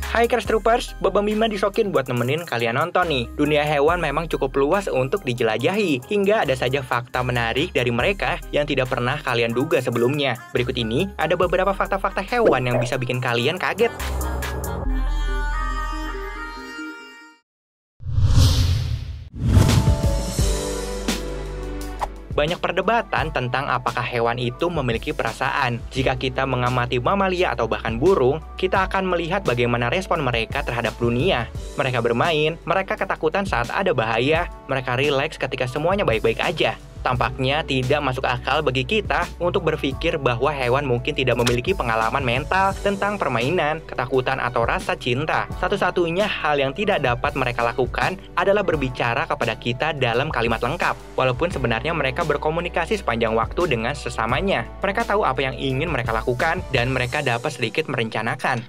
Hai Crash Troopers, Babang Bima disokin buat nemenin kalian nonton nih. Dunia hewan memang cukup luas untuk dijelajahi, hingga ada saja fakta menarik dari mereka yang tidak pernah kalian duga sebelumnya. Berikut ini ada beberapa fakta-fakta hewan yang bisa bikin kalian kaget. Banyak perdebatan tentang apakah hewan itu memiliki perasaan. Jika kita mengamati mamalia atau bahkan burung, kita akan melihat bagaimana respon mereka terhadap dunia. Mereka bermain, mereka ketakutan saat ada bahaya, mereka rileks ketika semuanya baik-baik aja. Tampaknya tidak masuk akal bagi kita untuk berpikir bahwa hewan mungkin tidak memiliki pengalaman mental tentang permainan, ketakutan, atau rasa cinta. Satu-satunya hal yang tidak dapat mereka lakukan adalah berbicara kepada kita dalam kalimat lengkap. Walaupun sebenarnya mereka berkomunikasi sepanjang waktu dengan sesamanya. Mereka tahu apa yang ingin mereka lakukan dan mereka dapat sedikit merencanakan.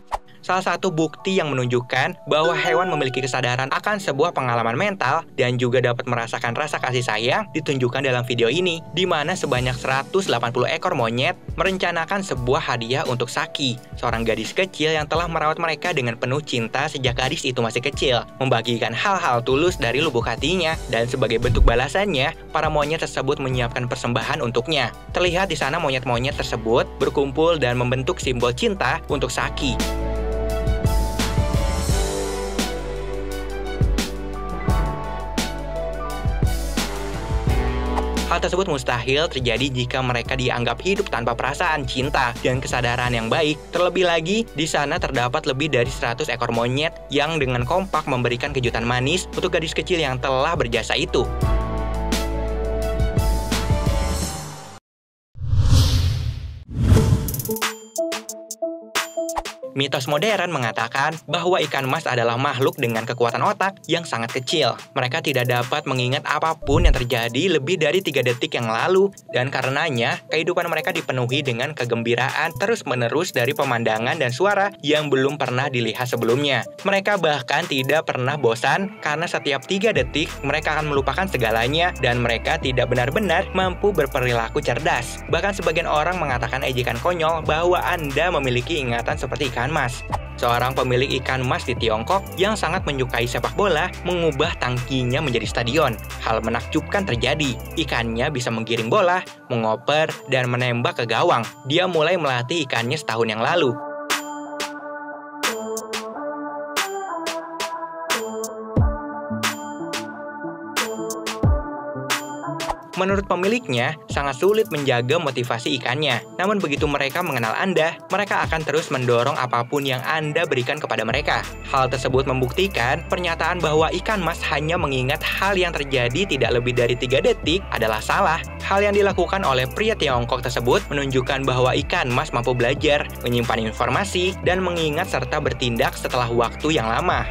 Salah satu bukti yang menunjukkan bahwa hewan memiliki kesadaran akan sebuah pengalaman mental dan juga dapat merasakan rasa kasih sayang ditunjukkan dalam video ini, di mana sebanyak 180 ekor monyet merencanakan sebuah hadiah untuk Saki, seorang gadis kecil yang telah merawat mereka dengan penuh cinta sejak gadis itu masih kecil, membagikan hal-hal tulus dari lubuk hatinya, dan sebagai bentuk balasannya, para monyet tersebut menyiapkan persembahan untuknya. Terlihat di sana monyet-monyet tersebut berkumpul dan membentuk simbol cinta untuk Saki. Hal tersebut mustahil terjadi jika mereka dianggap hidup tanpa perasaan cinta dan kesadaran yang baik. Terlebih lagi, di sana terdapat lebih dari 100 ekor monyet yang dengan kompak memberikan kejutan manis untuk gadis kecil yang telah berjasa itu. Mitos modern mengatakan bahwa ikan mas adalah makhluk dengan kekuatan otak yang sangat kecil. Mereka tidak dapat mengingat apapun yang terjadi lebih dari 3 detik yang lalu, dan karenanya kehidupan mereka dipenuhi dengan kegembiraan terus-menerus dari pemandangan dan suara yang belum pernah dilihat sebelumnya. Mereka bahkan tidak pernah bosan karena setiap 3 detik mereka akan melupakan segalanya dan mereka tidak benar-benar mampu berperilaku cerdas. Bahkan sebagian orang mengatakan ejekan konyol bahwa Anda memiliki ingatan seperti ikan mas. Seorang pemilik ikan mas di Tiongkok yang sangat menyukai sepak bola mengubah tangkinya menjadi stadion. Hal menakjubkan terjadi. Ikannya bisa menggiring bola, mengoper, dan menembak ke gawang. Dia mulai melatih ikannya setahun yang lalu. Menurut pemiliknya, sangat sulit menjaga motivasi ikannya. Namun begitu mereka mengenal Anda, mereka akan terus mendorong apapun yang Anda berikan kepada mereka. Hal tersebut membuktikan pernyataan bahwa ikan mas hanya mengingat hal yang terjadi tidak lebih dari 3 detik adalah salah. Hal yang dilakukan oleh pria Tiongkok tersebut menunjukkan bahwa ikan mas mampu belajar, menyimpan informasi, dan mengingat serta bertindak setelah waktu yang lama.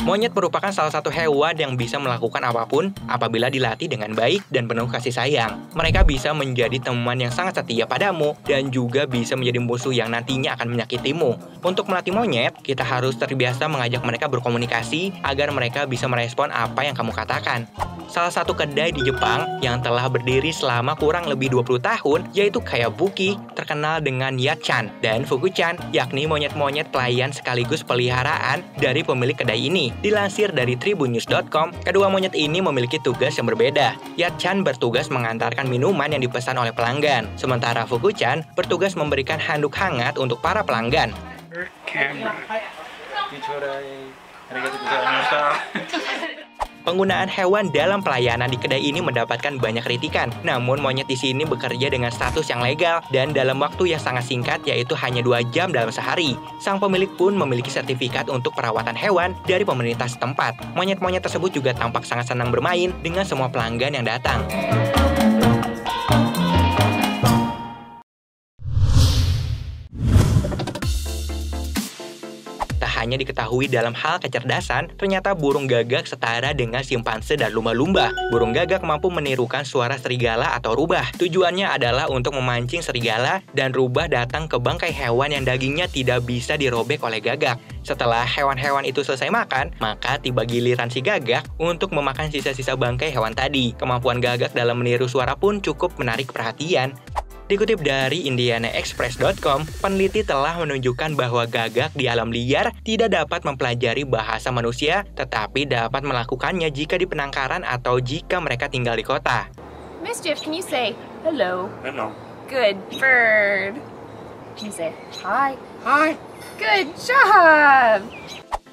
Monyet merupakan salah satu hewan yang bisa melakukan apapun apabila dilatih dengan baik dan penuh kasih sayang. Mereka bisa menjadi teman yang sangat setia padamu dan juga bisa menjadi musuh yang nantinya akan menyakitimu. Untuk melatih monyet, kita harus terbiasa mengajak mereka berkomunikasi agar mereka bisa merespon apa yang kamu katakan. Salah satu kedai di Jepang yang telah berdiri selama kurang lebih 20 tahun yaitu Kayabuki, terkenal dengan Yat-chan dan Fuku-chan, yakni monyet-monyet pelayan sekaligus peliharaan dari pemilik kedai ini. Dilansir dari tribunnews.com, kedua monyet ini memiliki tugas yang berbeda. Yat-chan bertugas mengantarkan minuman yang dipesan oleh pelanggan, sementara Fuku-chan bertugas memberikan handuk hangat untuk para pelanggan. Penggunaan hewan dalam pelayanan di kedai ini mendapatkan banyak kritikan. Namun monyet di sini bekerja dengan status yang legal dan dalam waktu yang sangat singkat, yaitu hanya 2 jam dalam sehari. Sang pemilik pun memiliki sertifikat untuk perawatan hewan dari pemerintah setempat. Monyet-monyet tersebut juga tampak sangat senang bermain dengan semua pelanggan yang datang. hanya diketahui dalam hal kecerdasan, ternyata burung gagak setara dengan simpanse dan lumba-lumba. Burung gagak mampu menirukan suara serigala atau rubah. Tujuannya adalah untuk memancing serigala dan rubah datang ke bangkai hewan yang dagingnya tidak bisa dirobek oleh gagak. Setelah hewan-hewan itu selesai makan, maka tiba giliran si gagak untuk memakan sisa-sisa bangkai hewan tadi. Kemampuan gagak dalam meniru suara pun cukup menarik perhatian. Dikutip dari IndianaExpress.com, peneliti telah menunjukkan bahwa gagak di alam liar tidak dapat mempelajari bahasa manusia, tetapi dapat melakukannya jika di penangkaran atau jika mereka tinggal di kota. Mischief, can you say hello? Hello. Good bird. Can you say hi? Hi. Good job!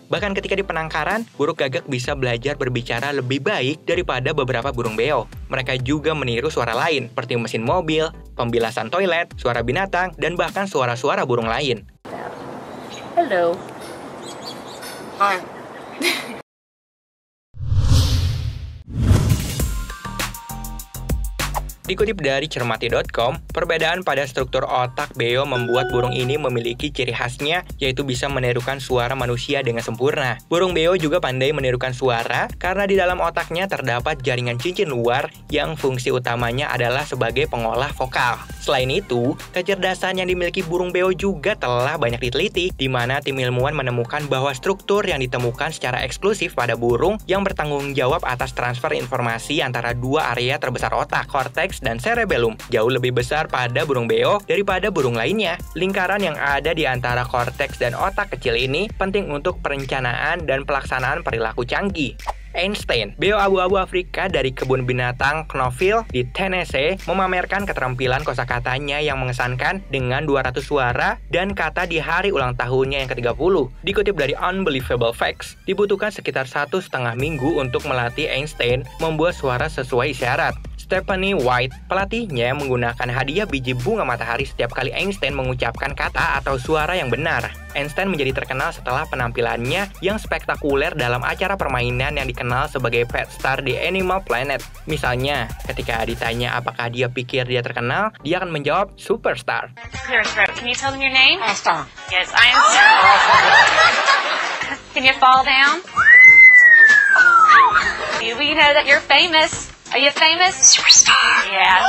Bahkan ketika di penangkaran, burung gagak bisa belajar berbicara lebih baik daripada beberapa burung beo. Mereka juga meniru suara lain, seperti mesin mobil, pembilasan toilet, suara binatang, dan bahkan suara-suara burung lain. Hello. Hi. Dikutip dari cermati.com, perbedaan pada struktur otak beo membuat burung ini memiliki ciri khasnya, yaitu bisa menirukan suara manusia dengan sempurna. Burung beo juga pandai menirukan suara karena di dalam otaknya terdapat jaringan cincin luar yang fungsi utamanya adalah sebagai pengolah vokal. Selain itu, kecerdasan yang dimiliki burung beo juga telah banyak diteliti, di mana tim ilmuwan menemukan bahwa struktur yang ditemukan secara eksklusif pada burung yang bertanggung jawab atas transfer informasi antara dua area terbesar otak, korteks dan cerebellum, jauh lebih besar pada burung beo daripada burung lainnya. Lingkaran yang ada di antara korteks dan otak kecil ini penting untuk perencanaan dan pelaksanaan perilaku canggih. Einstein, beo abu-abu Afrika dari kebun binatang Knoxville di Tennessee, memamerkan keterampilan kosakatanya yang mengesankan dengan 200 suara dan kata di hari ulang tahunnya yang ke-30. Dikutip dari Unbelievable Facts, dibutuhkan sekitar 1,5 minggu untuk melatih Einstein membuat suara sesuai isyarat. Stephanie White, pelatihnya, menggunakan hadiah biji bunga matahari setiap kali Einstein mengucapkan kata atau suara yang benar. Einstein menjadi terkenal setelah penampilannya yang spektakuler dalam acara permainan yang dikenal sebagai Pet Star di Animal Planet. Misalnya, ketika ditanya apakah dia pikir dia terkenal, dia akan menjawab Superstar. Clear throat. Can you tell them your name? Star. Yes, I am Star. Can you fall down? We know that you're famous. Are you famous? Superstar. Yes.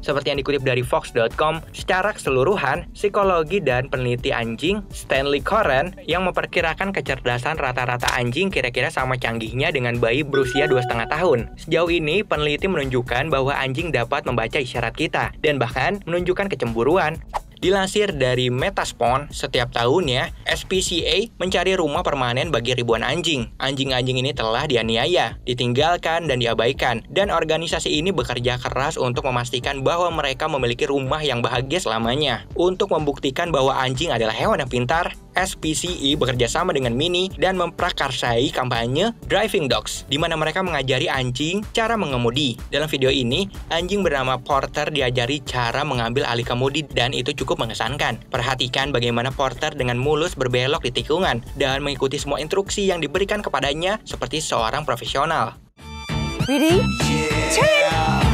Seperti yang dikutip dari Fox.com, secara keseluruhan, psikologi dan peneliti anjing Stanley Coren yang memperkirakan kecerdasan rata-rata anjing kira-kira sama canggihnya dengan bayi berusia 2,5 tahun. Sejauh ini, peneliti menunjukkan bahwa anjing dapat membaca isyarat kita dan bahkan menunjukkan kecemburuan. Dilansir dari Metaspon, setiap tahunnya, SPCA mencari rumah permanen bagi ribuan anjing. Anjing-anjing ini telah dianiaya, ditinggalkan, dan diabaikan. Dan organisasi ini bekerja keras untuk memastikan bahwa mereka memiliki rumah yang bahagia selamanya. Untuk membuktikan bahwa anjing adalah hewan yang pintar, SPCA bekerja sama dengan Mini dan memprakarsai kampanye Driving Dogs, di mana mereka mengajari anjing cara mengemudi. Dalam video ini, anjing bernama Porter diajari cara mengambil alih kemudi dan itu cukup mengesankan. Perhatikan bagaimana Porter dengan mulus berbelok di tikungan dan mengikuti semua instruksi yang diberikan kepadanya seperti seorang profesional. Ready? Turn!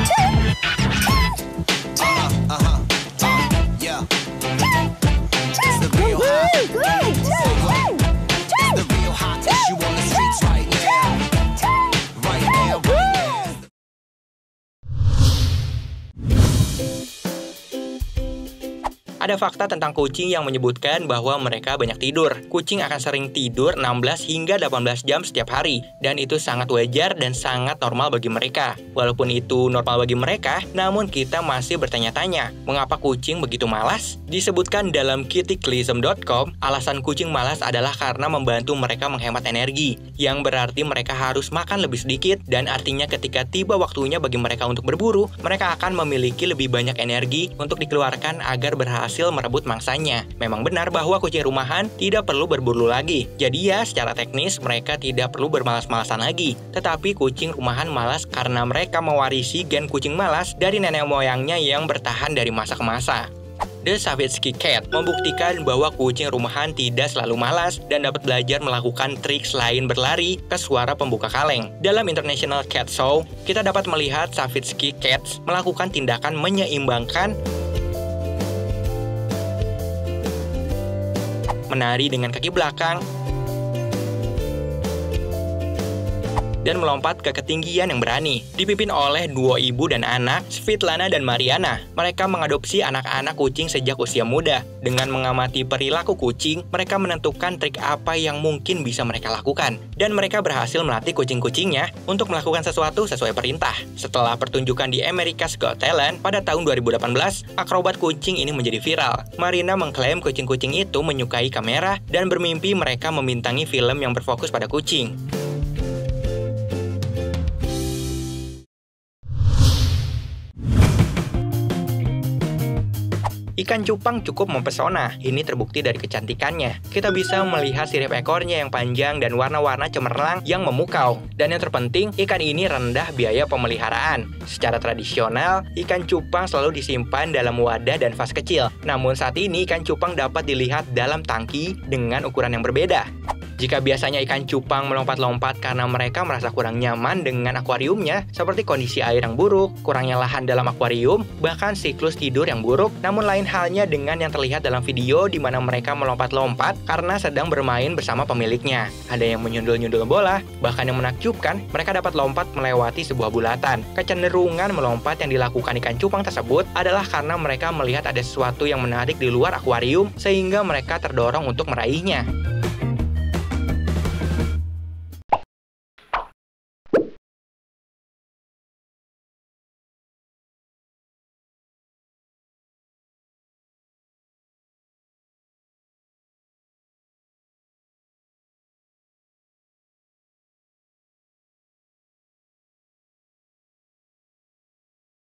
Ada fakta tentang kucing yang menyebutkan bahwa mereka banyak tidur. Kucing akan sering tidur 16 hingga 18 jam setiap hari, dan itu sangat wajar dan sangat normal bagi mereka. Walaupun itu normal bagi mereka, namun kita masih bertanya-tanya, mengapa kucing begitu malas? Disebutkan dalam kittyclism.com, alasan kucing malas adalah karena membantu mereka menghemat energi, yang berarti mereka harus makan lebih sedikit, dan artinya ketika tiba waktunya bagi mereka untuk berburu, mereka akan memiliki lebih banyak energi untuk dikeluarkan agar berhasil merebut mangsanya. Memang benar bahwa kucing rumahan tidak perlu berburu lagi. Jadi ya, secara teknis mereka tidak perlu bermalas-malasan lagi. Tetapi kucing rumahan malas karena mereka mewarisi gen kucing malas dari nenek moyangnya yang bertahan dari masa ke masa. The Savitsky Cat membuktikan bahwa kucing rumahan tidak selalu malas dan dapat belajar melakukan trik selain berlari ke suara pembuka kaleng. Dalam International Cat Show, kita dapat melihat Savitsky Cats melakukan tindakan menyeimbangkan, menari dengan kaki belakang, dan melompat ke ketinggian yang berani. Dipimpin oleh duo ibu dan anak, Svetlana dan Mariana. Mereka mengadopsi anak-anak kucing sejak usia muda. Dengan mengamati perilaku kucing, mereka menentukan trik apa yang mungkin bisa mereka lakukan. Dan mereka berhasil melatih kucing-kucingnya untuk melakukan sesuatu sesuai perintah. Setelah pertunjukan di America's Got Talent pada tahun 2018, akrobat kucing ini menjadi viral. Marina mengklaim kucing-kucing itu menyukai kamera dan bermimpi mereka membintangi film yang berfokus pada kucing. Ikan cupang cukup mempesona, ini terbukti dari kecantikannya. Kita bisa melihat sirip ekornya yang panjang dan warna-warna cemerlang yang memukau. Dan yang terpenting, ikan ini rendah biaya pemeliharaan. Secara tradisional, ikan cupang selalu disimpan dalam wadah dan vas kecil. Namun saat ini, ikan cupang dapat dilihat dalam tangki dengan ukuran yang berbeda. Jika biasanya ikan cupang melompat-lompat karena mereka merasa kurang nyaman dengan akuariumnya, seperti kondisi air yang buruk, kurangnya lahan dalam akuarium, bahkan siklus tidur yang buruk, namun lain halnya dengan yang terlihat dalam video di mana mereka melompat-lompat karena sedang bermain bersama pemiliknya. Ada yang menyundul-nyundul bola, bahkan yang menakjubkan, mereka dapat lompat melewati sebuah bulatan. Kecenderungan melompat yang dilakukan ikan cupang tersebut adalah karena mereka melihat ada sesuatu yang menarik di luar akuarium, sehingga mereka terdorong untuk meraihnya.